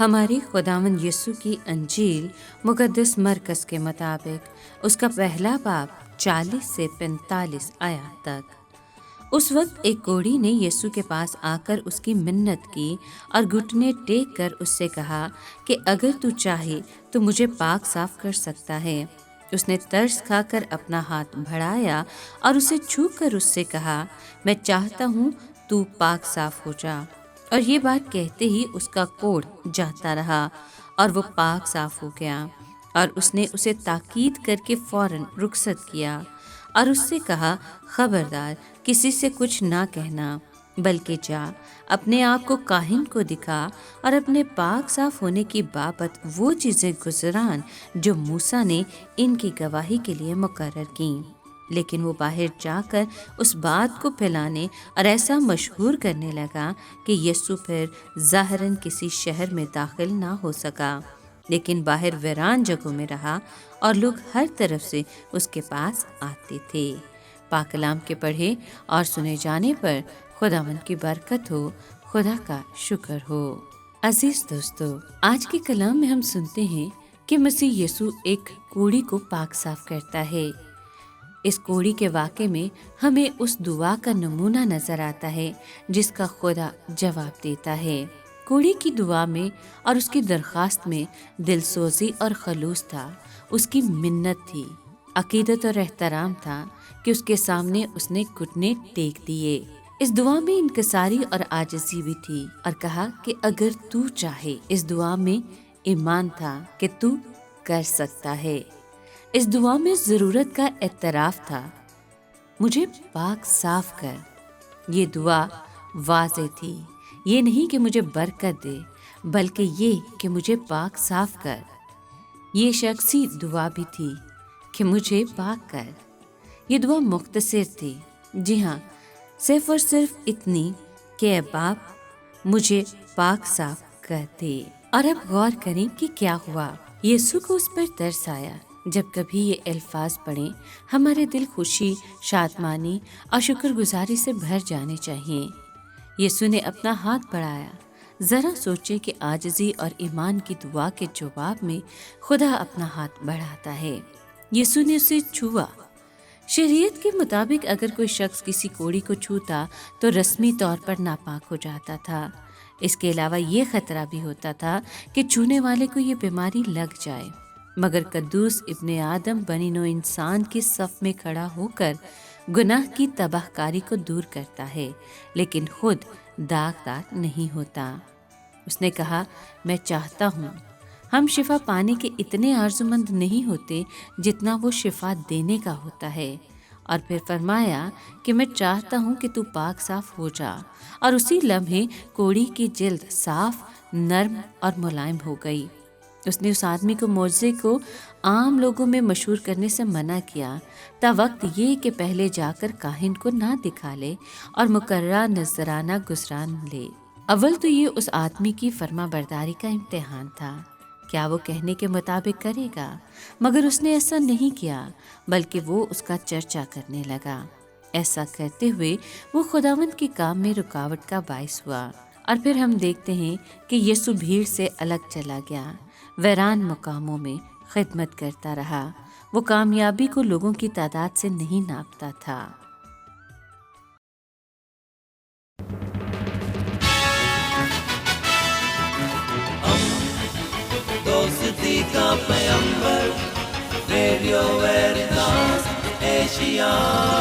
ہماری خداوند یسوع کی انجیل مقدس مرکز کے مطابق اس کا پہلا باب 40 سے 45 آیات تک۔ اس وقت ایک کوڑی نے یسوع کے پاس آ کر اس کی منت کی اور گھٹنے ٹیک کر اس سے کہا کہ اگر تو چاہے تو مجھے پاک صاف کر سکتا ہے۔ اس نے ترس کھا کر اپنا ہاتھ بڑھایا اور اسے چھو کر اس سے کہا، میں چاہتا ہوں تو پاک صاف ہو جا۔ اور یہ بات کہتے ہی اس کا کوڑ جاتا رہا اور وہ پاک صاف ہو گیا۔ اور اس نے اسے تاکید کر کے فوراً رخصت کیا اور اس سے کہا، خبردار کسی سے کچھ نہ کہنا، بلکہ جا اپنے آپ کو کاہن کو دکھا اور اپنے پاک صاف ہونے کی بابت وہ چیزیں گزران جو موسیٰ نے ان کی گواہی کے لیے مقرر کیں۔ لیکن وہ باہر جا کر اس بات کو پھیلانے اور ایسا مشہور کرنے لگا کہ یسوع پھر ظاہراً کسی شہر میں داخل نہ ہو سکا، لیکن باہر ویران جگہوں میں رہا اور لوگ ہر طرف سے اس کے پاس آتے تھے۔ پاک کلام کے پڑھے اور سنے جانے پر خداوند کی برکت ہو، خدا کا شکر ہو۔ عزیز دوستو، آج کے کلام میں ہم سنتے ہیں کہ مسیح یسوع ایک کوڑی کو پاک صاف کرتا ہے۔ اس کوڑی کے واقعے میں ہمیں اس دعا کا نمونہ نظر آتا ہے جس کا خدا جواب دیتا ہے۔ کوڑی کی دعا میں اور اس کی درخواست میں دل سوزی اور خلوص تھا، اس کی منت تھی، عقیدت اور احترام تھا کہ اس کے سامنے اس نے گھٹنے ٹیک دیے۔ اس دعا میں انکساری اور عاجزی بھی تھی اور کہا کہ اگر تو چاہے۔ اس دعا میں ایمان تھا کہ تو کر سکتا ہے۔ اس دعا میں ضرورت کا اعتراف تھا، مجھے پاک صاف کر۔ یہ دعا واضح تھی، یہ نہیں کہ مجھے برکت دے، بلکہ یہ کہ مجھے پاک صاف کر۔ یہ شخصی دعا بھی تھی کہ مجھے پاک کر۔ یہ دعا مختصر تھی، جی ہاں، صرف اور صرف اتنی کہ اے باپ مجھے پاک صاف کر دے۔ اور اب غور کریں کہ کیا ہوا۔ یسوع کو اس پر ترس آیا۔ جب کبھی یہ الفاظ پڑھیں ہمارے دل خوشی، شادمانی اور شکر گزاری سے بھر جانے چاہیے۔ یسوع نے اپنا ہاتھ بڑھایا۔ ذرا سوچے کہ عاجزی اور ایمان کی دعا کے جواب میں خدا اپنا ہاتھ بڑھاتا ہے۔ یسوع نے اسے چھوا۔ شریعت کے مطابق اگر کوئی شخص کسی کوڑی کو چھوتا تو رسمی طور پر ناپاک ہو جاتا تھا۔ اس کے علاوہ یہ خطرہ بھی ہوتا تھا کہ چھونے والے کو یہ بیماری لگ جائے۔ مگر قدوس ابن آدم بنی نوع انسان کی صف میں کھڑا ہو کر گناہ کی تباہ کاری کو دور کرتا ہے، لیکن خود داغدار نہیں ہوتا۔ اس نے کہا، میں چاہتا ہوں۔ ہم شفا پانے کے اتنے آرزومند نہیں ہوتے جتنا وہ شفا دینے کا ہوتا ہے۔ اور پھر فرمایا کہ میں چاہتا ہوں کہ تو پاک صاف ہو جا۔ اور اسی لمحے کوڑی کی جلد صاف، نرم اور ملائم ہو گئی۔ اس نے اس آدمی کو معجزے کو عام لوگوں میں مشہور کرنے سے منع کیا، تا وقت یہ کہ پہلے جا کر کاہن کو نہ دکھا لے اور مقررہ نذرانہ گزران لے۔ اول تو یہ اس آدمی کی فرما برداری کا امتحان تھا، کیا وہ کہنے کے مطابق کرے گا؟ مگر اس نے ایسا نہیں کیا، بلکہ وہ اس کا چرچا کرنے لگا۔ ایسا کرتے ہوئے وہ خداوند کے کام میں رکاوٹ کا باعث ہوا۔ اور پھر ہم دیکھتے ہیں کہ یسوع بھیڑ سے الگ چلا گیا، ویران مقاموں میں خدمت کرتا رہا۔ وہ کامیابی کو لوگوں کی تعداد سے نہیں ناپتا تھا۔ دوستی کا پیمبر، ریڈیو ویریتاس ایشیا۔